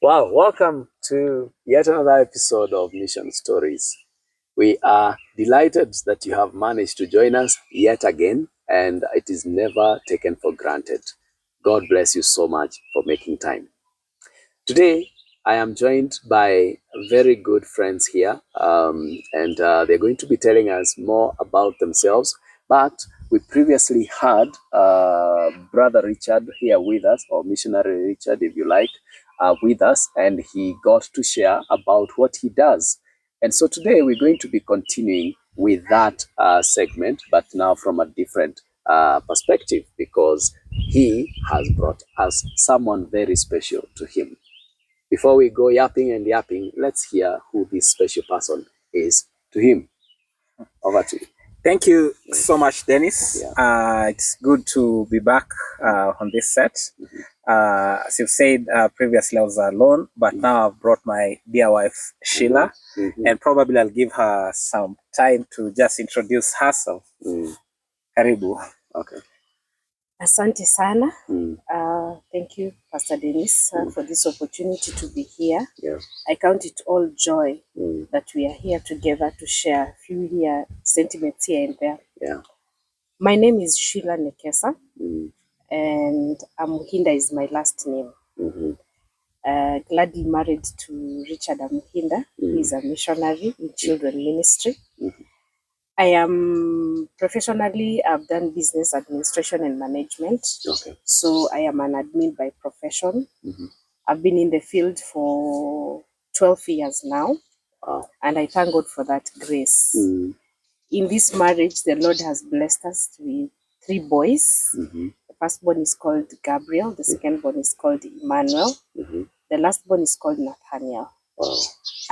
Wow, welcome to yet another episode of Mission Stories. We are delighted that you have managed to join us yet again, and it is never taken for granted. God bless you so much for making time. Today, I am joined by very good friends here, and they're going to be telling us more about themselves. But we previously had Brother Richard here with us, or Missionary Richard, if you like, with us, and he got to share about what he does. And so today we're going to be continuing with that segment, but now from a different perspective, because he has brought us someone very special to him. Before we go yapping, let's hear who this special person is to him. Over to you. Thank you so much, Dennis. Yeah. It's good to be back on this set. As you've said, previously I was alone, but now I've brought my dear wife, Shillah, and probably I'll give her some time to just introduce herself. Karibu. Okay. Asante sana. Thank you, Pastor Dennis, for this opportunity to be here. Yeah. I count it all joy that we are here together to share a few sentiments here and there. Yeah. My name is Shillah Nekesa, and Amuhinda is my last name. Gladly married to Richard Amuhinda. He's a missionary in children ministry. I am professionally, I've done business administration and management. Okay. So I am an admin by profession. I've been in the field for 12 years now. Wow. And I thank God for that grace. In this marriage, the Lord has blessed us with 3 boys. The firstborn is called Gabriel. The secondborn is called Emmanuel. The lastborn is called Nathaniel. Wow.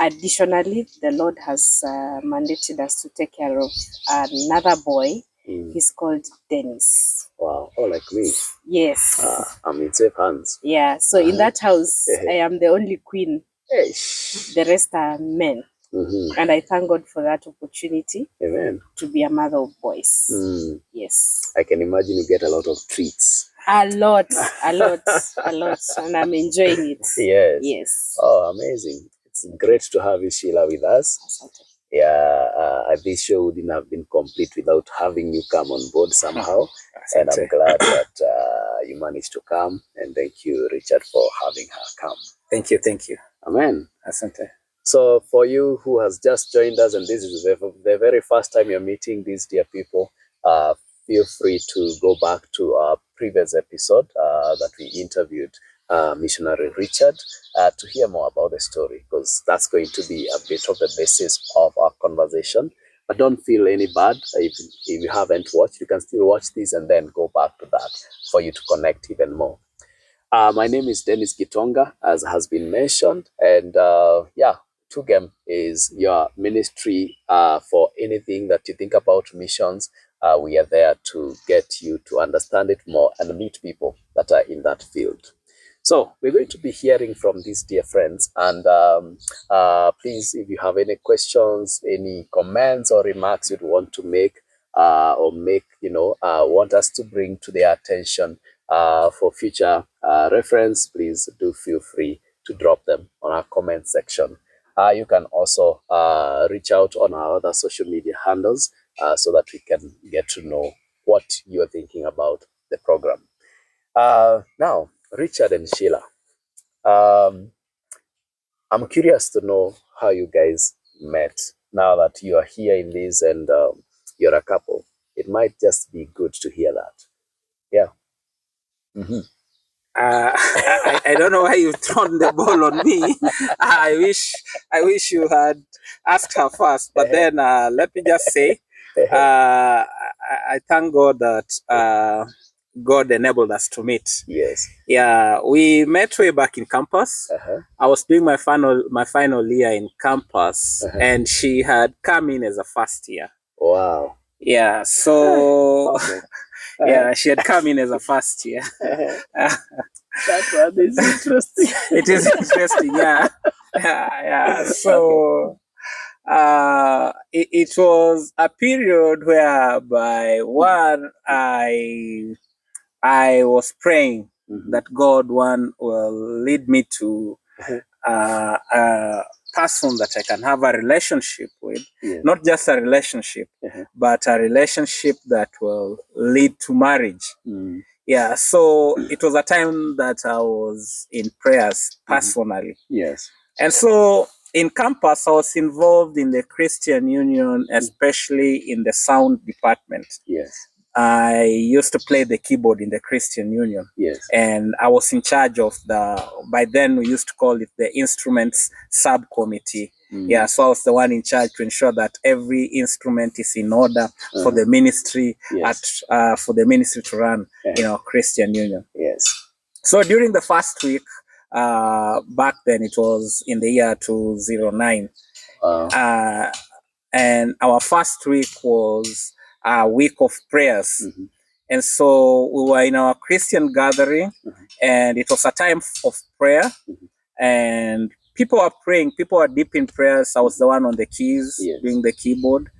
Additionally, the Lord has mandated us to take care of another boy. He's called Dennis. Wow. Oh, like me. Yes. I'm in safe hands. Yeah. So in that house, I am the only queen. Hey. The rest are men. And I thank God for that opportunity. Amen. To be a mother of boys. Yes. I can imagine you get a lot of treats. A lot. And I'm enjoying it. Yes. Yes. Oh, amazing. It's great to have you, Shillah, with us. Asante. Yeah, this show wouldn't have been complete without having you come on board somehow. And I'm glad that you managed to come. And thank you, Richard, for having her come. Thank you. Amen. Asante. So for you who has just joined us, and this is the very first time you're meeting these dear people, feel free to go back to our previous episode that we interviewed Missionary Richard to hear more about the story, because that's going to be a bit of the basis of our conversation. But don't feel any bad if you haven't watched. You can still watch this and then go back to that for you to connect even more. My name is Dennis Gitonga, as has been mentioned, and Tugem is your ministry for anything that you think about missions. We are there to get you to understand it more and meet people that are in that field. So we're going to be hearing from these dear friends, and please, if you have any questions, any comments or remarks you'd want to make, want us to bring to their attention for future reference, please do feel free to drop them on our comment section. You can also reach out on our other social media handles so that we can get to know what you're thinking about the program. Now, Richard and Shillah, I'm curious to know how you guys met. Now that you are here in this and you're a couple, it might just be good to hear that. Yeah. I don't know why you've thrown the ball on me. I wish you had asked her first. But then let me just say, I thank God that God enabled us to meet. Yes. Yeah, we met way back in campus. I was doing my final year in campus, and she had come in as a first year. Wow. Yeah, so yeah, she had come in as a first year. That one is interesting. It is interesting, yeah. Yeah. So it was a period whereby I was praying that God will lead me to a person that I can have a relationship with, Yes. not just a relationship, but a relationship that will lead to marriage. Yeah, so it was a time that I was in prayers personally. Yes. And so in campus, I was involved in the Christian Union, especially in the sound department. Yes. I used to play the keyboard in the Christian Union. Yes. And I was in charge of by then we used to call it the instruments subcommittee. Yeah, so I was the one in charge to ensure that every instrument is in order for the ministry, for the ministry to run in our Christian Union. Yes. So during the first week, back then it was in the year 2009, and our first week was a week of prayers. And so we were in our Christian gathering, and it was a time of prayer, and people were praying, people were deep in prayers. I was the one on the keys, doing the keyboard,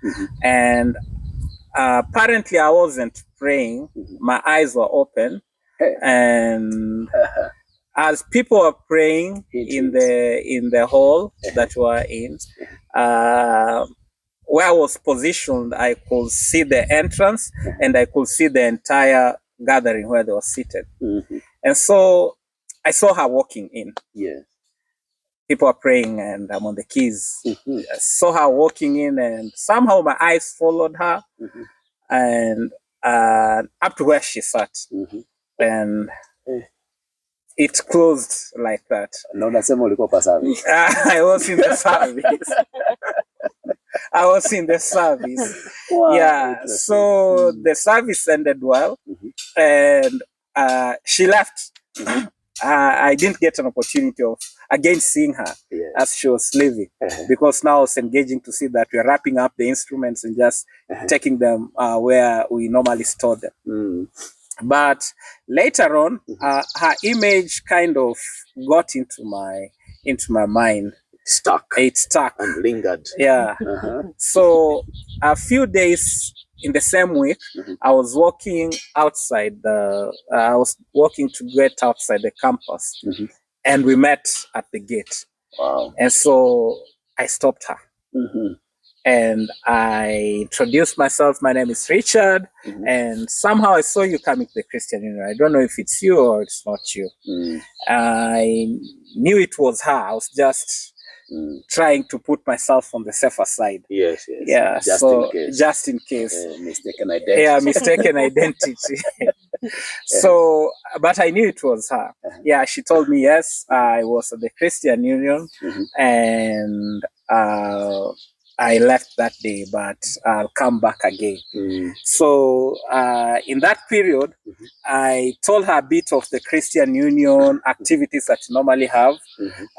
and apparently I wasn't praying. My eyes were open, and as people were praying in the hall that we were in, where I was positioned, I could see the entrance and I could see the entire gathering where they were seated. And so I saw her walking in. People are praying and I'm on the keys. I saw her walking in and somehow my eyes followed her and up to where she sat. And it closed like that. I was in the service. I was in the service. Wow, yeah, so the service ended well, and she left. I didn't get an opportunity of again seeing her as she was leaving, because now I was engaging to see that we're wrapping up the instruments and just taking them where we normally store them. But later on, her image kind of got into my mind. It stuck and lingered. Yeah. So a few days in the same week, I was walking outside I was walking to get outside the campus, and we met at the gate. Wow. And so I stopped her. And I introduced myself. My name is Richard, and somehow I saw you coming to the Christian Union. I don't know if it's you or it's not you. I knew it was her. I was just trying to put myself on the safer side. Yes. Yeah. Just in case. Mistaken identity. Yeah, mistaken identity. So, but I knew it was her. Yeah, she told me yes. I was at the Christian Union, and I left that day, but I'll come back again. So in that period, I told her a bit of the Christian Union activities that she normally have.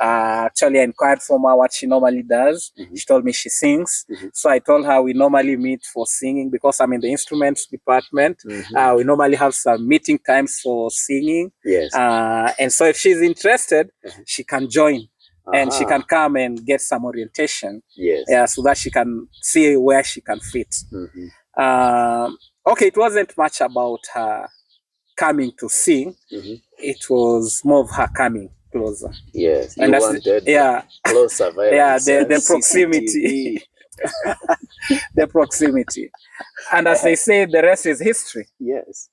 Actually, I inquired from her what she normally does. She told me she sings. So I told her we normally meet for singing, because I'm in the instruments department. We normally have some meeting times for singing. And so if she's interested, she can join. And she can come and get some orientation, so that she can see where she can fit. Okay, it wasn't much about her coming to sing. It was more of her coming closer. Yes, and you wanted close surveillance. The proximity. The proximity. And as they say, the rest is history. Yes.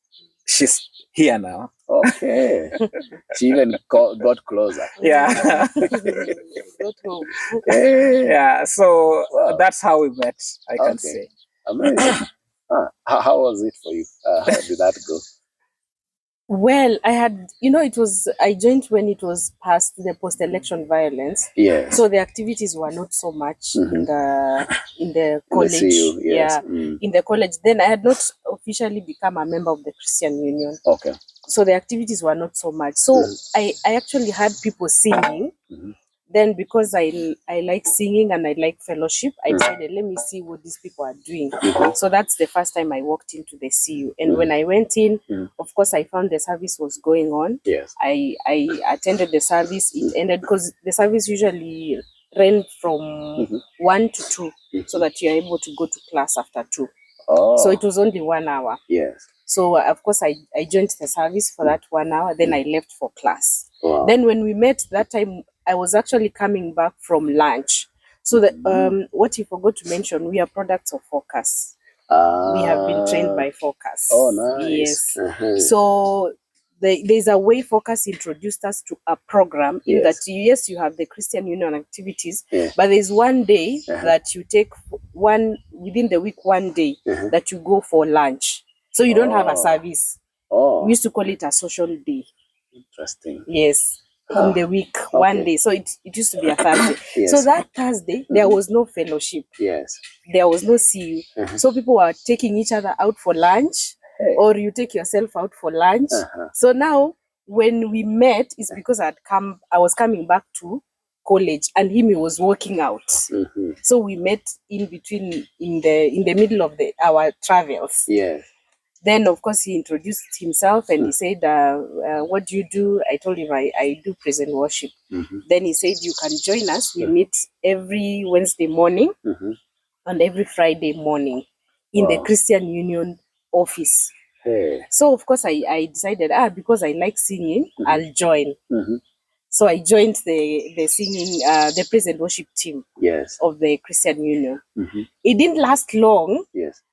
She's here now. Okay. She even got closer. Yeah. Got home. Yeah. So that's how we met, I can say. Amazing. How was it for you? How did that go? Well, I had, I joined when it was past the post-election violence. Yes. So the activities were not so much in the college. CU, yes. In the college. Then I had not officially become a member of the Christian Union. Okay. So the activities were not so much. So I actually had people singing. Then because I like singing and I like fellowship, I decided, let me see what these people are doing. So that's the first time I walked into the CU. And when I went in, of course, I found the service was going on. Yes. I attended the service. It ended because the service usually ran from 1 to 2, so that you're able to go to class after 2. Oh. So it was only 1 hour. Yes. So of course, I joined the service for that 1 hour. Then I left for class. Wow. Then when we met that time, I was actually coming back from lunch. So what you forgot to mention, we are products of Focus. We have been trained by Focus. Oh, nice. Yes. So there's a way Focus introduced us to a program in that, yes, you have the Christian Union activities, but there's one day that you take within the week, one day that you go for lunch. So you don't have a service. We used to call it a social day. Interesting. Yes. In the week, one day. So it used to be a Thursday. So that Thursday, there was no fellowship. Yes. There was no CU. So people were taking each other out for lunch, or you take yourself out for lunch. So now, when we met, it's because I was coming back to college, and he was working out. So we met in between, in the middle of our travels. Yes. Then, of course, he introduced himself and he said, what do you do? I told him I do praise and worship. Then he said, you can join us. We meet every Wednesday morning and every Friday morning in the Christian Union office. So, of course, I decided, because I like singing, I'll join. So I joined the singing, the praise and worship team of the Christian Union. It didn't last long. Yes.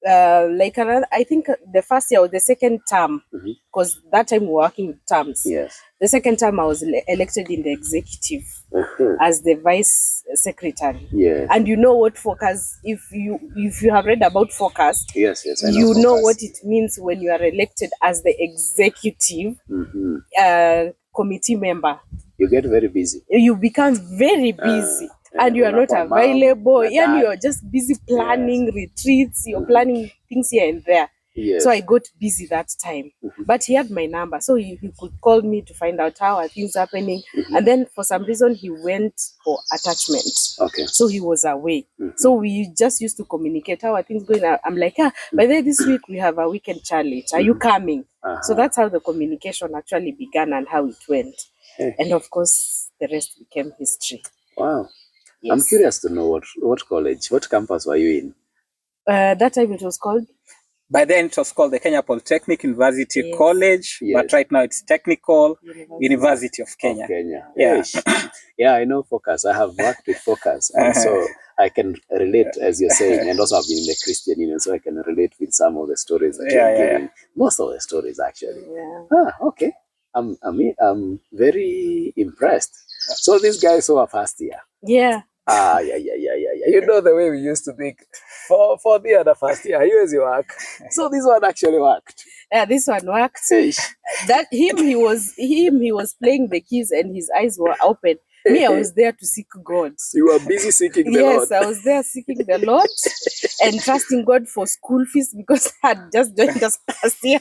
Like around, I think the first year or the second term, because that time we were working with terms. Yes. The second time I was elected in the executive as the vice secretary. Yes. And you know what Focus, if you have read about Focus, yes, I know you Focus. know what it means when you are elected as the executive committee member. You get very busy. You become very busy. And you are not available, and you're just busy planning retreats, you're planning things here and there. So I got busy that time. But he had my number, so he could call me to find out how are things happening. And then for some reason he went for attachment. So he was away. So we just used to communicate, how are things going. I'm like, by the way, this week we have a weekend challenge. Are you coming? So that's how the communication actually began and how it went. And of course, the rest became history. Wow. Yes. I'm curious to know what college, what campus were you in? That time it was called? By then it was called the Kenya Polytechnic University College, but right now it's Technical University of Kenya. Yeah, I know Focus. I have worked with Focus, so I can relate, as you're saying, and also I've been in the Christian Union, so I can relate with some of the stories that you're giving. Most of the stories, actually. Okay. I'm very impressed. So these guys who are first year. Yeah. Yeah. You know the way we used to think for the other first year, you as you work. So this one actually worked. Yeah, this one worked. That he was playing the keys and his eyes were open. Me, I was there to seek God. You were busy seeking the Lord. Yes, I was there seeking the Lord and trusting God for school fees because I had just joined us last year.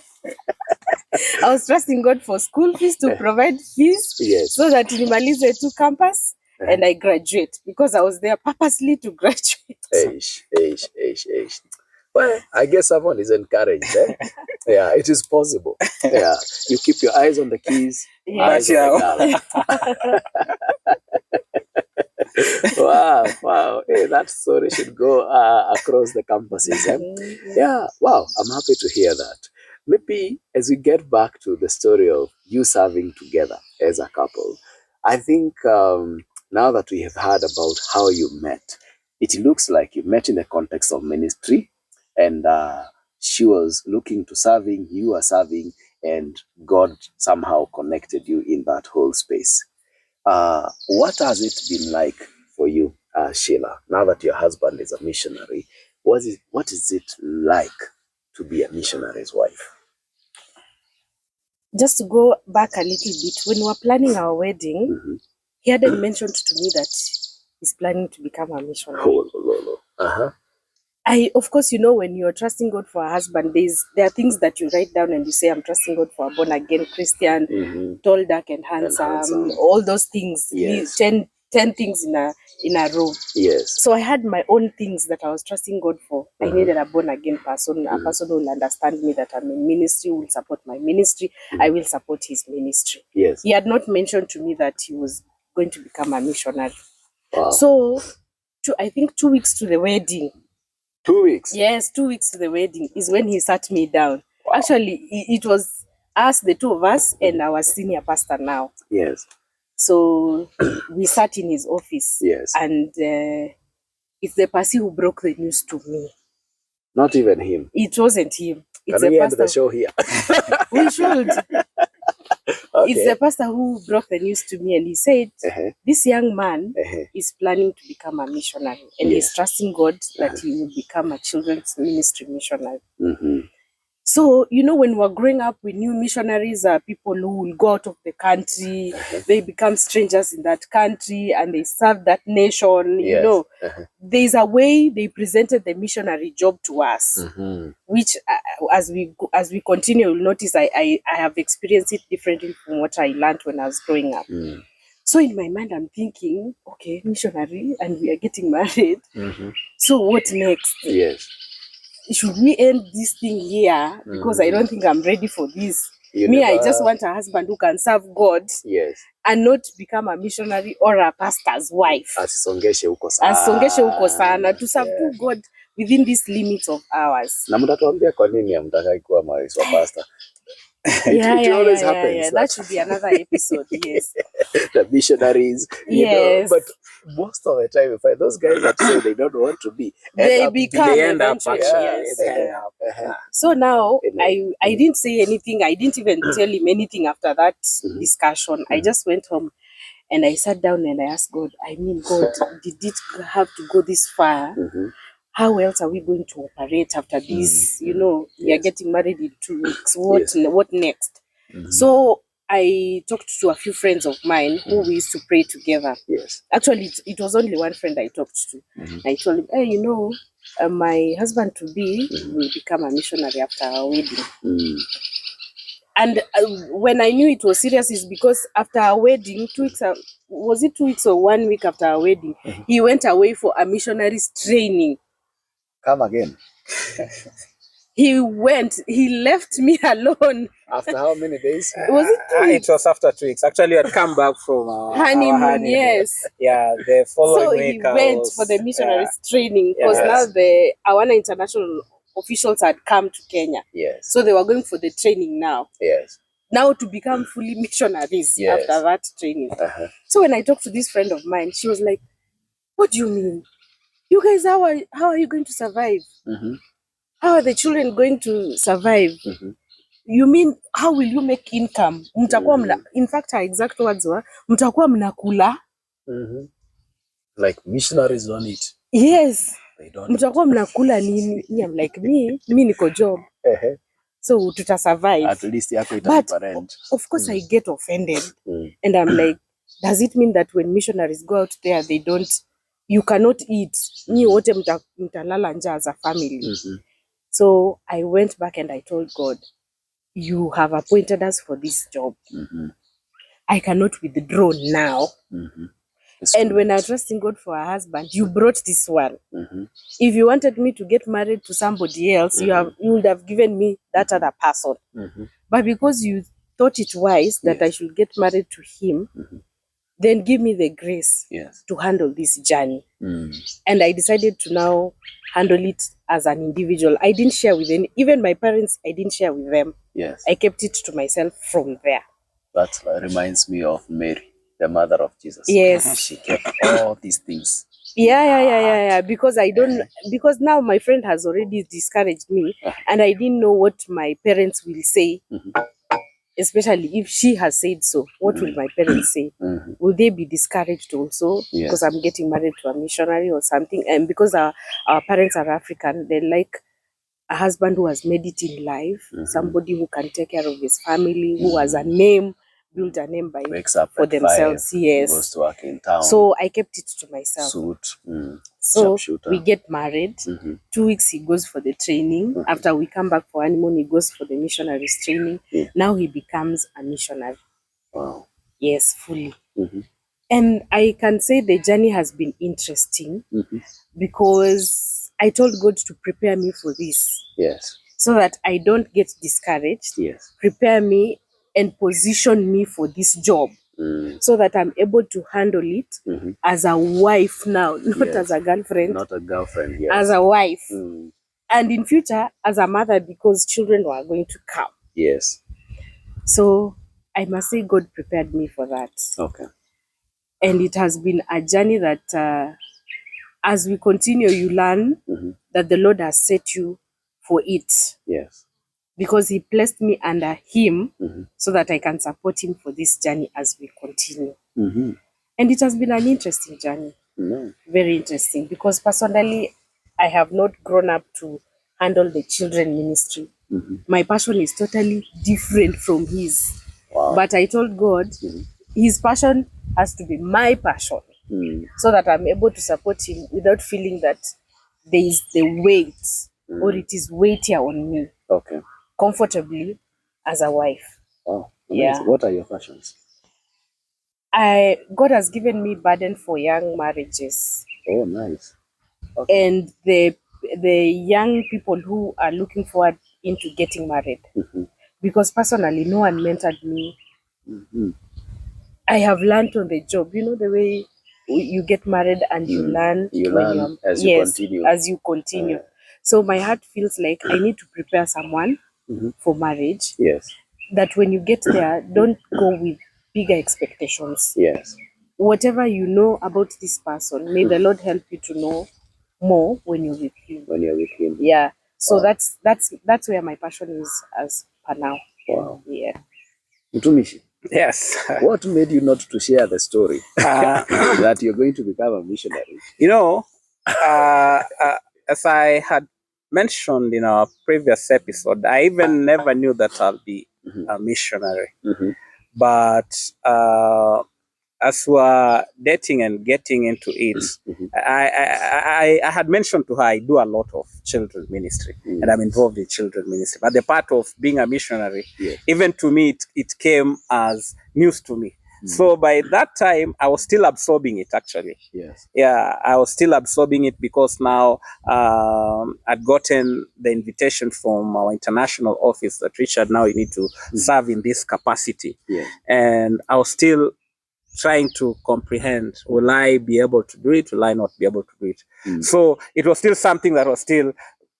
I was trusting God for school fees to provide fees so that Nimalize to campus and I graduate because I was there purposely to graduate. Well, I guess someone is encouraged. Yeah, it is possible. Yeah, you keep your eyes on the keys. Eyes on the wow. Hey, that story should go across the campuses. Yeah, wow, I'm happy to hear that. Maybe as we get back to the story of you serving together as a couple, I think now that we have heard about how you met, it looks like you met in the context of ministry, and she was looking to serving, you are serving, and God somehow connected you in that whole space. What has it been like for you, Shillah, now that your husband is a missionary? What is it like to be a missionary's wife? Just to go back a little bit, when we were planning our wedding, he hadn't mentioned to me that he's planning to become a missionary. Of course, when you're trusting God for a husband, there are things that you write down and you say, I'm trusting God for a born-again Christian, tall, dark, and handsome, all those things, 10 things in a row. Yes. So I had my own things that I was trusting God for. I needed a born-again person, a person who will understand me, that I'm in ministry, who will support my ministry. I will support his ministry. Yes. He had not mentioned to me that he was going to become a missionary. Wow. So, I think 2 weeks to the wedding. 2 weeks? Yes, 2 weeks to the wedding is when he sat me down. Wow. Actually, it was us, the two of us, and our senior pastor now. Yes. So we sat in his office. Yes. And it's the person who broke the news to me. Not even him. It wasn't him. It's Can we a end the pastor. show here? We should. Okay. It's the pastor who broke the news to me, and he said, this young man is planning to become a missionary, and he's trusting God that he will become a children's ministry missionary. So, you know, when we're growing up, we knew missionaries are people who will go out of the country, they become strangers in that country, and they serve that nation. You know, there's a way they presented the missionary job to us, which as we continue, you'll notice I have experienced it differently from what I learned when I was growing up. So in my mind, I'm thinking, okay, missionary, and we are getting married. So what next? Yes. Should we end this thing here? Because I don't think I'm ready for this. I just want a husband who can serve God. Yes. And not become a missionary or a pastor's wife. Asisongeshe huko sana. Asongeshe huko sana. To serve to God within these limits of ours. Na mtatuambia kwa nini hamtaki kuwa marais wa pastor? It always happens. That should be another episode. Yes. The missionaries. You know, but most of the time, you find those guys that say they don't want to be, they end up actually. So now I didn't say anything. I didn't even tell him anything after that discussion. I just went home and I sat down and I asked God, I mean, God, did it have to go this far? How else are we going to operate after this? You know, we are getting married in 2 weeks. What next? So I talked to a few friends of mine who we used to pray together. Yes. Actually, it was only one friend I talked to. I told him, hey, you know, my husband to be will become a missionary after our wedding. And when I knew it was serious is because after our wedding, 2 weeks, was it 2 weeks or 1 week after our wedding, he went away for a missionary's training. Come again. He left me alone. After how many days? Was it 2 weeks? It was after 2 weeks. Actually, I'd come back from our honeymoon. Yes. Yeah, the following week. So he went for the missionary's training because now the Awana International officials had come to Kenya. Yes. So they were going for the training now. Yes. Now to become fully missionaries after that training. So when I talked to this friend of mine, she was like, what do you mean? You guys, how are you going to survive? How are the children going to survive? You mean, how will you make income? In fact, her exact words were, mtakuwa mnakula. Like missionaries don't eat. Yes. They don't. Mtakuwa mnakula nini? I'm like, me niko job. So tuta survive. At least yako But parent. Of course I get offended. And I'm like, does it mean that when missionaries go out there, you cannot eat? Nyi wote mtalala njaa as a family. So I went back and I told God, you have appointed us for this job. I cannot withdraw now. And when I was trusting God for a husband, you brought this one. If you wanted me to get married to somebody else, you would have given me that other person. But because you thought it wise that I should get married to him, then give me the grace to handle this journey. And I decided to now handle it as an individual. I didn't share with even my parents, I didn't share with them. I kept it to myself from there. That reminds me of Mary, the mother of Jesus. Yes. She kept all these things. Yeah. Because because now my friend has already discouraged me and I didn't know what my parents will say. Especially if she has said so, what will my parents say? Will they be discouraged also because I'm getting married to a missionary or something? And because our parents are African, they like a husband who has made it in life, somebody who can take care of his family, who has a name, build a name for themselves. 5, goes to work in town. So I kept it to myself. Suit. So we get married. 2 weeks he goes for the training. After we come back for honeymoon, he goes for the missionaries training. Now he becomes a missionary. Wow. Yes, fully. And I can say the journey has been interesting because I told God to prepare me for this. Yes. So that I don't get discouraged. Yes. Prepare me and position me for this job. So that I'm able to handle it as a wife now, not as a girlfriend. Not a girlfriend, yes. As a wife. And in future, as a mother, because children were going to come. Yes. So I must say God prepared me for that. Okay. And it has been a journey that as we continue, you learn that the Lord has set you for it. Yes. Because he placed me under him so that I can support him for this journey as we continue. And it has been an interesting journey. Very interesting. Because personally, I have not grown up to handle the children ministry. My passion is totally different from his. Wow. But I told God, his passion has to be my passion. So that I'm able to support him without feeling that there is the weight or it is weightier on me. Okay. Comfortably as a wife. Oh, amazing. Yeah. What are your passions? God has given me burden for young marriages. Oh, nice. Okay. And the young people who are looking forward into getting married. Because personally, no one mentored me. I have learned on the job. You know the way you get married and you learn as you continue. As you continue. So my heart feels like I need to prepare someone for marriage. Yes. That when you get there, don't go with bigger expectations. Yes. Whatever you know about this person, may the Lord help you to know more when you're with him. When you're with him. Yeah. So that's where my passion is as per now. Wow. Yeah. Mtumishi, Yes. what made you not to share the story that you're going to become a missionary? You know, as I had mentioned in our previous episode, I even never knew that I'll be a missionary. But as we're dating and getting into it, I had mentioned to her I do a lot of children ministry and I'm involved in children ministry. But the part of being a missionary, even to me, it came as news to me. So by that time, I was still absorbing it, actually. Yes. Yeah, I was still absorbing it because now I'd gotten the invitation from our international office that, Richard, now you need to serve in this capacity. Yes. And I was still trying to comprehend, will I be able to do it? Will I not be able to do it? So it was still something that was still,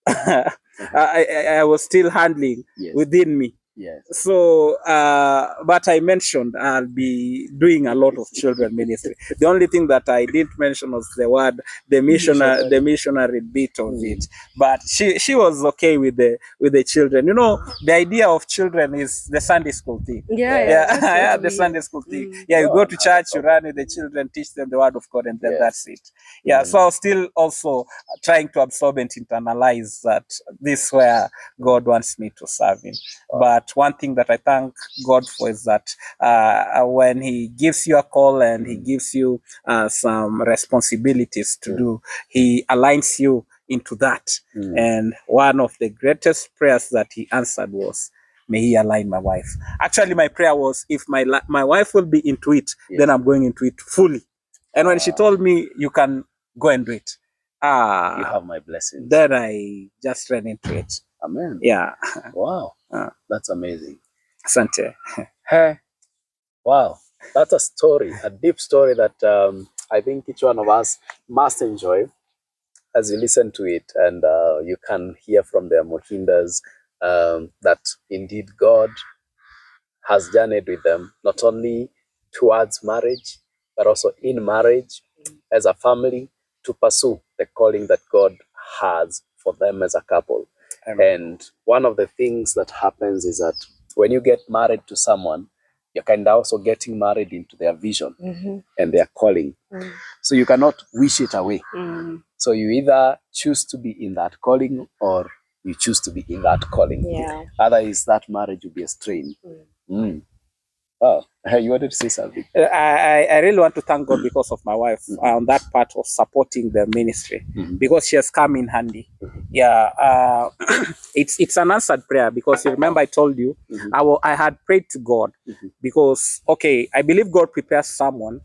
I was still handling within me. Yes. So, but I mentioned I'll be doing a lot of children ministry. The only thing that I didn't mention was the missionary bit of it. But she was okay with the children. You know, the idea of children is the Sunday school thing. Yeah, the Sunday school thing. Yeah, you go to church, you run with the children, teach them the word of God, and then that's it. Yeah, so I was still also trying to absorb and internalize that this is where God wants me to serve him. But one thing that I thank God for is that when he gives you a call and he gives you some responsibilities to do, he aligns you into that. And one of the greatest prayers that he answered was, may he align my wife. Actually, my prayer was, if my wife will be into it, then I'm going into it fully. And when she told me, you can go and do it, you have my blessings. Then I just ran into it. Amen. Yeah. Wow. That's amazing. Asante. Hey. Wow. That's a story, a deep story that I think each one of us must enjoy as you listen to it. And you can hear from the Amuhindas that indeed God has journeyed with them, not only towards marriage, but also in marriage as a family to pursue the calling that God has for them as a couple. And one of the things that happens is that when you get married to someone, you're kind of also getting married into their vision and their calling. So you cannot wish it away. So you either choose to be in that calling or you choose to be in that calling. Yeah. Otherwise, that marriage will be a strain. Oh, you wanted to say something? I really want to thank God because of my wife on that part of supporting the ministry, because she has come in handy. Yeah, it's an answered prayer, because you remember I told you I had prayed to God because, okay, I believe God prepares someone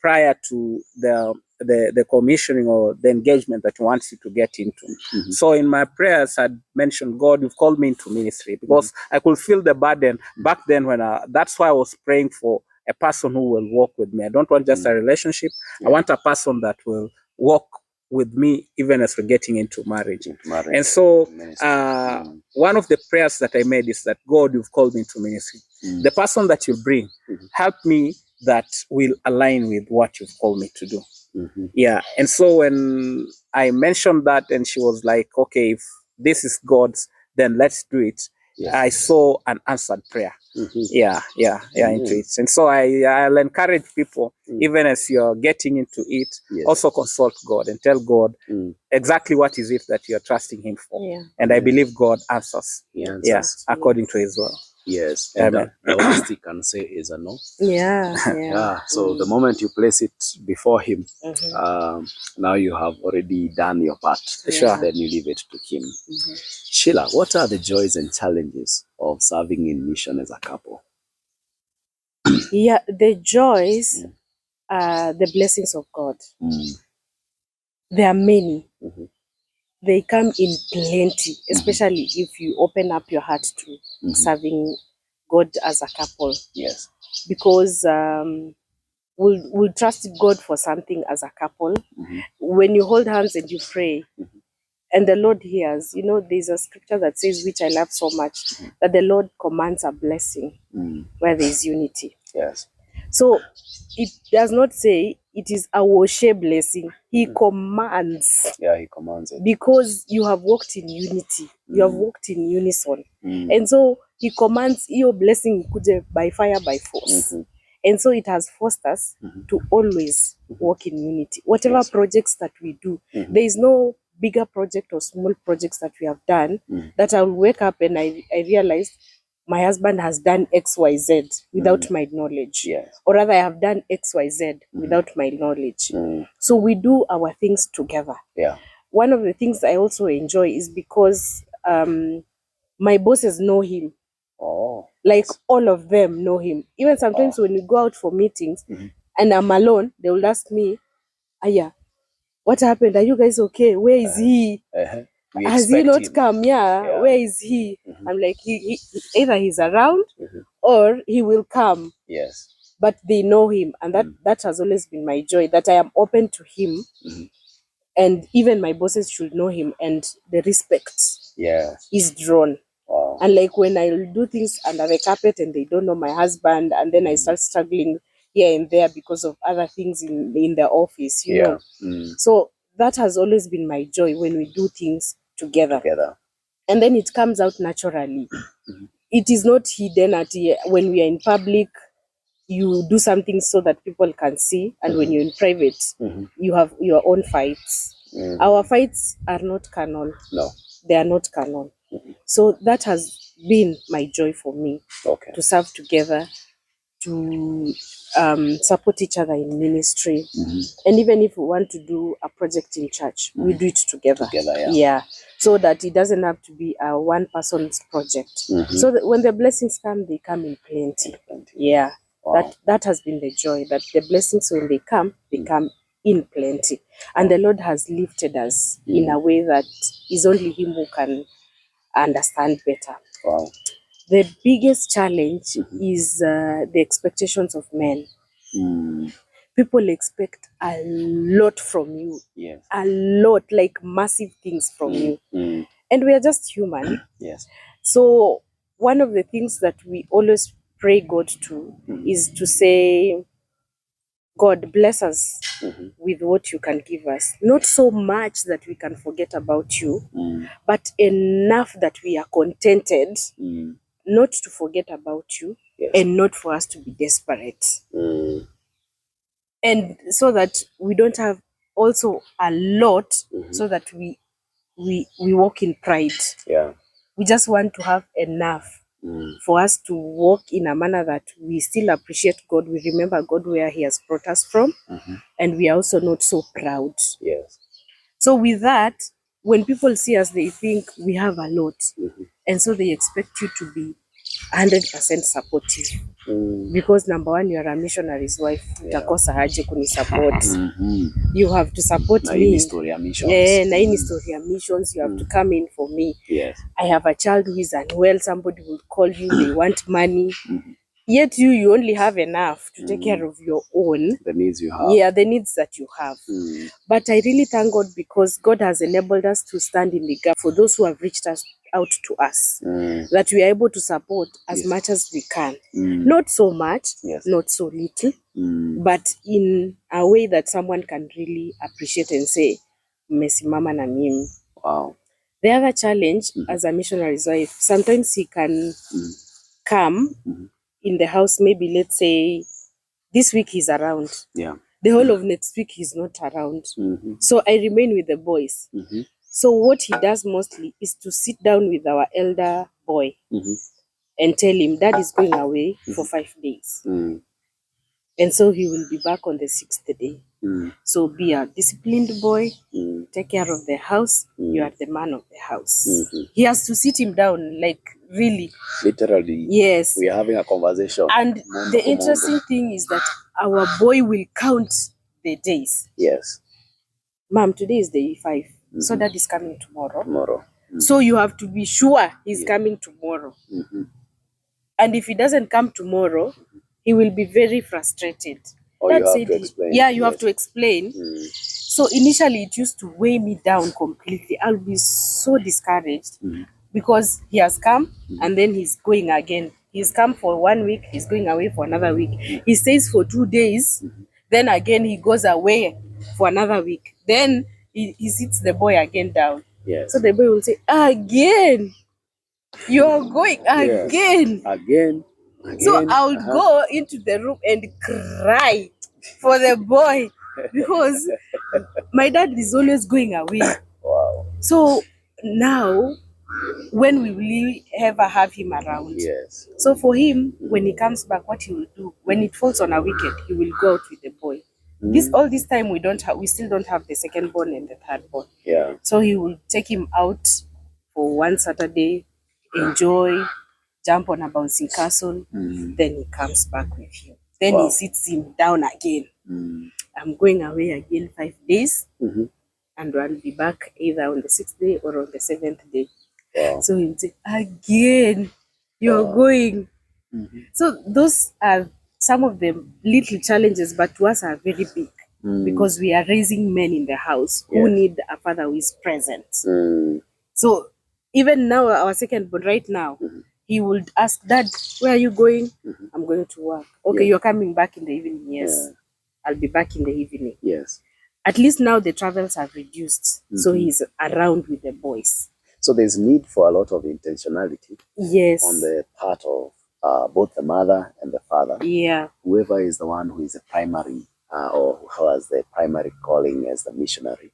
prior to the commissioning or the engagement that he wants you to get into. So in my prayers, I mentioned, God, you've called me into ministry, because I could feel the burden back then when that's why I was praying for a person who will walk with me. I don't want just a relationship. I want a person that will walk with me even as we're getting into marriage. And so one of the prayers that I made is that, God, you've called me into ministry. The person that you bring, help me that will align with what you've called me to do. Yeah. And so when I mentioned that, and she was like, okay, if this is God's, then let's do it. Yes. I saw an answered prayer. Into it. And so I'll encourage people, even as you're getting into it, also consult God and tell God exactly what is it that you're trusting Him for. And I believe God answers. According to His will. Yes, and the worst He can say is a no. So the moment you place it before Him, now you have already done your part. Then you leave it to Him. Shillah, what are the joys and challenges of serving in mission as a couple? The joys are the blessings of God. There are many. They come in plenty, especially if you open up your heart to serving God as a couple. Yes. Because we'll trust God for something as a couple. When you hold hands and you pray, and the Lord hears, you know, there's a scripture that says, which I love so much, that the Lord commands a blessing where there is unity. Yes. So it does not say it is a worship blessing. He commands. Yeah, He commands it. Because you have walked in unity. You have walked in unison. And so He commands your blessing by fire, by force. And so it has forced us to always walk in unity. Whatever projects that we do, there is no bigger project or small projects that we have done that I will wake up and I realize my husband has done X, Y, Z without my knowledge. Or rather, I have done X, Y, Z without my knowledge. So we do our things together. One of the things I also enjoy is because my bosses know him. Like all of them know him. Even sometimes when we go out for meetings and I'm alone, they will ask me, Aya, what happened? Are you guys okay? Where is he? Has he not come? Where is he? I'm like, he either he's around or he will come. But they know him, and that has always been my joy, that I am open to him, and even my bosses should know him, and the respect is drawn. And like when I do things under the carpet and they don't know my husband, and then I start struggling here and there because of other things in the office, you know. So that has always been my joy, when we do things together. And then it comes out naturally. It is not hidden when we are in public. You do something so that people can see, and when you're in private, you have your own fights. Our fights are not carnal. No. They are not carnal. So that has been my joy for me, to serve together, to support each other in ministry. And even if we want to do a project in church, we do it together. So that it doesn't have to be a one person's project. So that when the blessings come, they come in plenty. That has been the joy, that the blessings, when they come in plenty. And the Lord has lifted us in a way that is only Him who can understand better. The biggest challenge is the expectations of men. People expect a lot from you. A lot, like massive things from you. And we are just human. So one of the things that we always pray God to is to say, God, bless us with what you can give us. Not so much that we can forget about you, but enough that we are contented not to forget about you, and not for us to be desperate. And so that we don't have also a lot, so that we walk in pride. We just want to have enough for us to walk in a manner that we still appreciate God. We remember God where He has brought us from, and we are also not so proud. So with that, when people see us, they think we have a lot, and so they expect you to be 100% supportive. Because number one, you are a missionary's wife. Utakosa haje kunisupport. You have to support me. Na hii story ya missions. You have to come in for me. I have a child who is unwell. Somebody will call you. They want money. Yet you only have enough to take care of your own. The needs you have. The needs that you have. But I really thank God, because God has enabled us to stand in the gap for those who have reached out to us, that we are able to support as much as we can. Not so much, not so little, but in a way that someone can really appreciate and say, mmesimama na mimi. Wow. The other challenge as a missionary's wife, sometimes he can come in the house, maybe let's say this week he's around. Yeah. The whole of next week he's not around. So I remain with the boys. So what he does mostly is to sit down with our elder boy and tell him Dad is going away for 5 days. And so he will be back on the 6th day. So be a disciplined boy, take care of the house, you are the man of the house. He has to sit him down, like really. Literally. Yes. We are having a conversation. And the interesting thing is that our boy will count the days. Yes. Mom, today is day 5. So Dad is coming tomorrow. Tomorrow. So you have to be sure he's coming tomorrow. And if he doesn't come tomorrow, he will be very frustrated. Or you have to explain. Yeah, you have to explain. So initially it used to weigh me down completely. I'll be so discouraged because he has come and then he's going again. He's come for 1 week, he's going away for another week. He stays for 2 days, then again he goes away for another week. Then he sits the boy again down. Yes. So the boy will say, again, you're going again. Again. So I would go into the room and cry for the boy because my dad is always going away. Wow. So now, when we will ever have him around, so for him, when he comes back, what he will do, when it falls on a weekend, he will go out with the boy. All this time we still don't have the second born and the third born. Yeah. So he will take him out for one Saturday, enjoy, jump on a bouncing castle, then he comes back with him. Then he sits him down again. I'm going away again 5 days, and I'll be back either on the 6th day or on the 7th day. So he'll say, again, you're going. So those are some of the little challenges, but to us are very big because we are raising men in the house who need a father who is present. So even now, our second born right now, he would ask, Dad, where are you going? I'm going to work. Okay, you're coming back in the evening. Yes. I'll be back in the evening. Yes. At least now the travels have reduced. So he's around with the boys. So there's need for a lot of intentionality. Yes. On the part of both the mother and the father. Yeah. Whoever is the one who is the primary or who has the primary calling as the missionary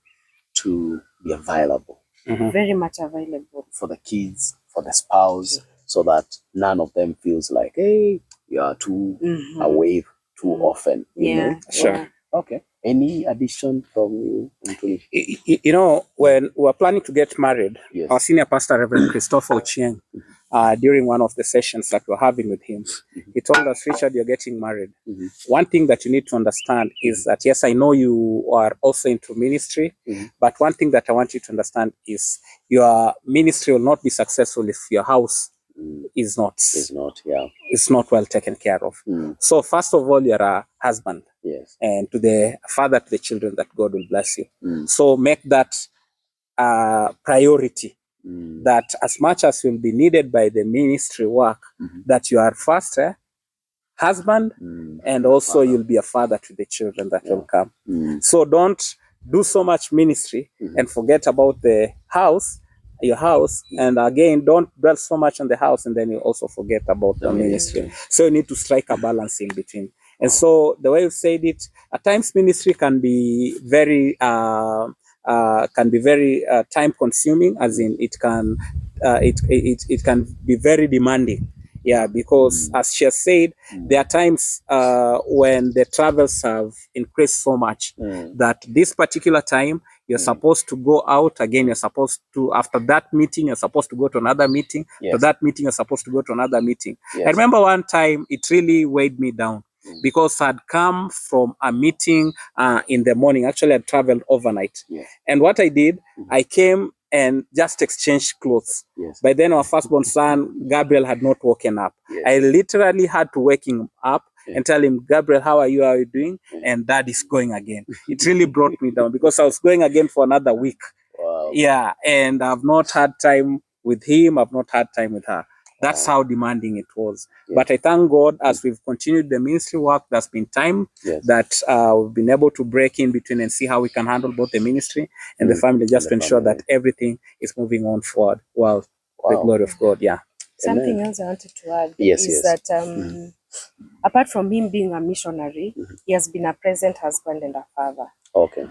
to be available. Very much available. For the kids, for the spouse, so that none of them feels like, hey, you are too away too often. You know? Sure. Yeah. Okay. Any addition from you? You know, when we were planning to get married, our senior pastor, Reverend Christopher Ochieng, during one of the sessions that we were having with him, he told us, Richard, you're getting married. One thing that you need to understand is that, yes, I know you are also into ministry, but one thing that I want you to understand is your ministry will not be successful if your house is not well taken care of. So first of all, you're a husband. And to the father, to the children, that God will bless you. So make that priority, that as much as will be needed by the ministry work, that you are first husband, and also you'll be a father to the children that will come. So don't do so much ministry and forget about the house, your house, and again, don't dwell so much on the house and then you also forget about the ministry. So you need to strike a balance in between. And so the way you said it, at times ministry can be very time consuming, as in it can be very demanding. Yeah, because as she has said, there are times when the travels have increased so much that this particular time you're supposed to go out again. You're supposed to, after that meeting, you're supposed to go to another meeting. After that meeting, you're supposed to go to another meeting. I remember one time it really weighed me down because I'd come from a meeting in the morning. Actually, I'd traveled overnight. And what I did, I came and just exchanged clothes. By then, our firstborn son, Gabriel, had not woken up. I literally had to wake him up and tell him, Gabriel, how are you? How are you doing? And Dad is going again. It really brought me down because I was going again for another week. Yeah, and I've not had time with him, I've not had time with her. That's how demanding it was. Yeah. But I thank God, as we've continued the ministry work, there's been time that we've been able to break in between and see how we can handle both the ministry and the family, just to ensure that everything is moving on forward. Well, the glory of God. Yeah. Something else I wanted to add is that apart from him being a missionary, he has been a present husband and a father. Okay.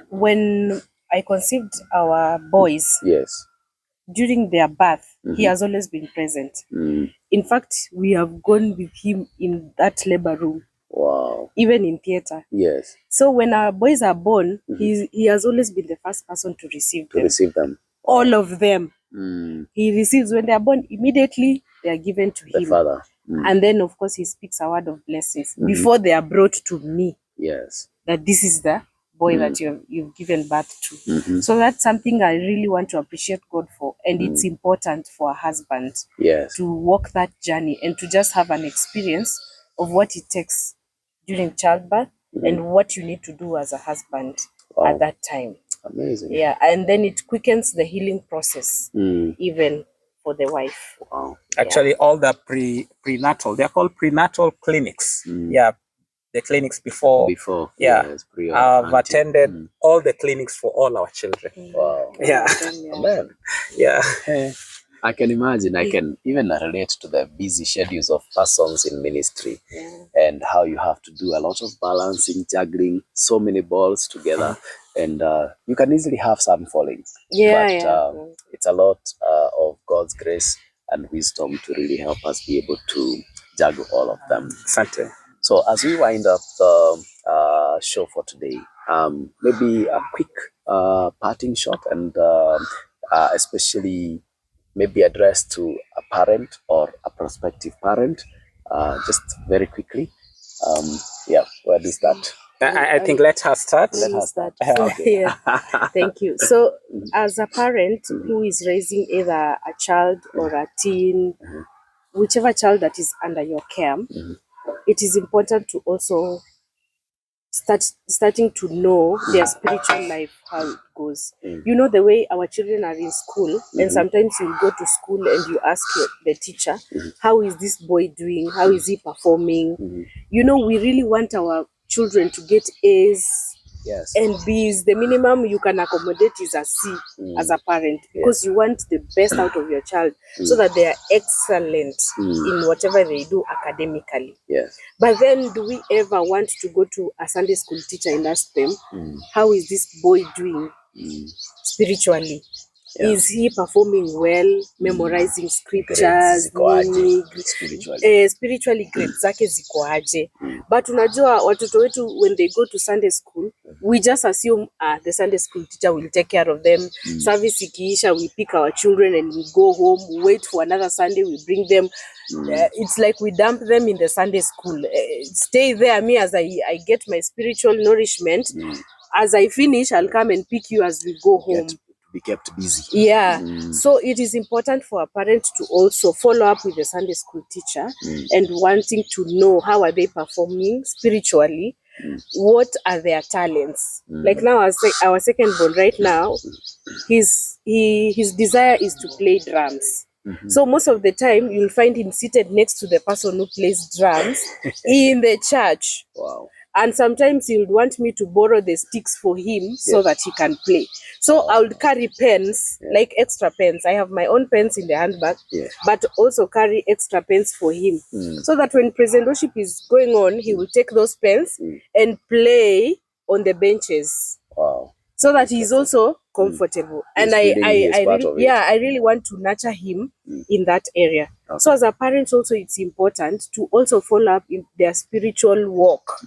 When I conceived our boys, Yes. during their birth, he has always been present. In fact, we have gone with him in that labor room. Wow. Even in theater. Yes. So when our boys are born, he has always been the first person to receive them. All of them. He receives when they are born, immediately they are given to him. The father. And then of course he speaks a word of blessings before they are brought to me. Yes. That this is the boy that you've given birth to. So that's something I really want to appreciate God for. And it's important for a husband to walk that journey and to just have an experience of what it takes during childbirth and what you need to do as a husband at that time. Amazing. Yeah, and then it quickens the healing process even for the wife. Wow. Actually, all the prenatal, they're called prenatal clinics. Yeah, the clinics before. Yeah, yes, I've attended all the clinics for all our children. Wow. Yeah. Man. Yeah. I can imagine. I can even relate to the busy schedules of persons in ministry and how you have to do a lot of balancing, juggling so many balls together. And you can easily have some falling. But it's a lot of God's grace and wisdom to really help us be able to juggle all of them. Sante. So as we wind up the show for today, maybe a quick parting shot and especially maybe addressed to a parent or a prospective parent, just very quickly. Where do you start? I think let her start. Let her start. Okay. Yeah. Thank you. So as a parent who is raising either a child or a teen, whichever child that is under your care, it is important to also starting to know their spiritual life, how it goes. You know, the way our children are in school, and sometimes you go to school and you ask the teacher, how is this boy doing? How is he performing? You know, we really want our children to get A's and B's. The minimum you can accommodate is a C as a parent, because you want the best out of your child so that they are excellent in whatever they do academically. Yes. But then do we ever want to go to a Sunday school teacher and ask them, how is this boy doing spiritually? Is he performing well, memorizing scriptures, spiritually grades zake ziko aje? But unajua watoto wetu, when they go to Sunday school, we just assume the Sunday school teacher will take care of them. Service ikiisha, we pick our children and we go home, we wait for another Sunday, we bring them. It's like we dump them in the Sunday school. Stay there, me, as I get my spiritual nourishment. As I finish, I'll come and pick you as we go home. Be kept busy. Yeah. So it is important for a parent to also follow up with the Sunday school teacher and wanting to know how are they performing spiritually, what are their talents. Like now, our second born right now, his desire is to play drums. So most of the time you'll find him seated next to the person who plays drums in the church. Wow. And sometimes he would want me to borrow the sticks for him so that he can play. So I would carry pens, like extra pens. I have my own pens in the handbag, but also carry extra pens for him. So that when present worship is going on, he will take those pens and play on the benches. Wow. So that he's also comfortable. And I really want to nurture him in that area. Okay. So as a parent also, it's important to also follow up in their spiritual walk.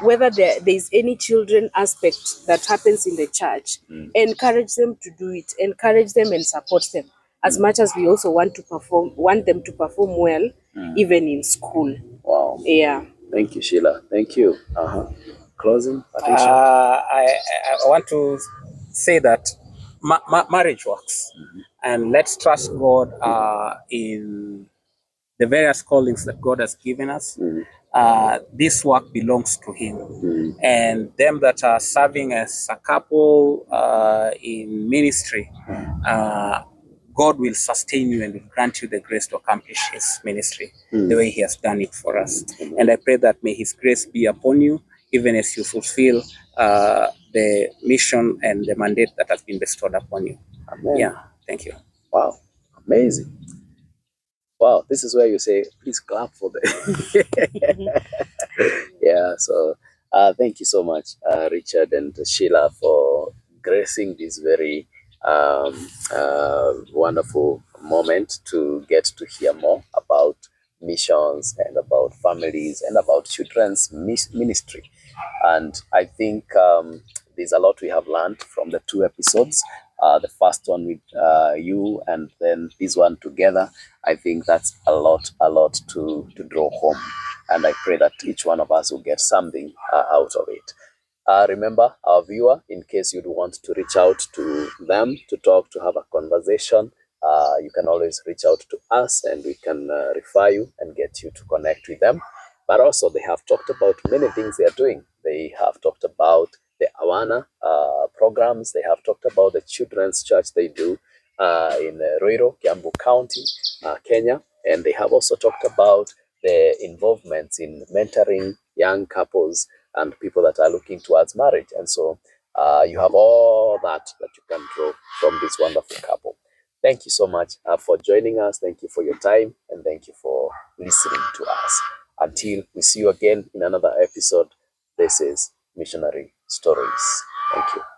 Whether there is any children aspect that happens in the church, encourage them to do it, encourage them and support them. As much as we also want them to perform well, even in school. Wow. Yeah. Thank you, Shillah. Thank you. Closing. I want to say that marriage works, and let's trust God in the various callings that God has given us. This work belongs to Him, and them that are serving as a couple in ministry, God will sustain you and will grant you the grace to accomplish His ministry the way He has done it for us. And I pray that may His grace be upon you, even as you fulfill the mission and the mandate that has been bestowed upon you. Amen. Yeah, thank you. Wow, amazing. Wow, this is where you say, please clap for the. Yeah, so thank you so much, Richard and Sheila, for gracing this very wonderful moment to get to hear more about missions and about families and about children's ministry. And I think there's a lot we have learned from the 2 episodes. The first one with you and then this one together. I think that's a lot to draw home. And I pray that each one of us will get something out of it. Remember, our viewer, in case you'd want to reach out to them, to talk, to have a conversation, you can always reach out to us and we can refer you and get you to connect with them. But also, they have talked about many things they are doing. They have talked about the Awana programs. They have talked about the children's church they do in Ruiru, Kiambu County, Kenya. And they have also talked about the involvements in mentoring young couples and people that are looking towards marriage. And so you have all that you can draw from this wonderful couple. Thank you so much for joining us. Thank you for your time and thank you for listening to us. Until we see you again in another episode, this is Missionary Stories. Thank you.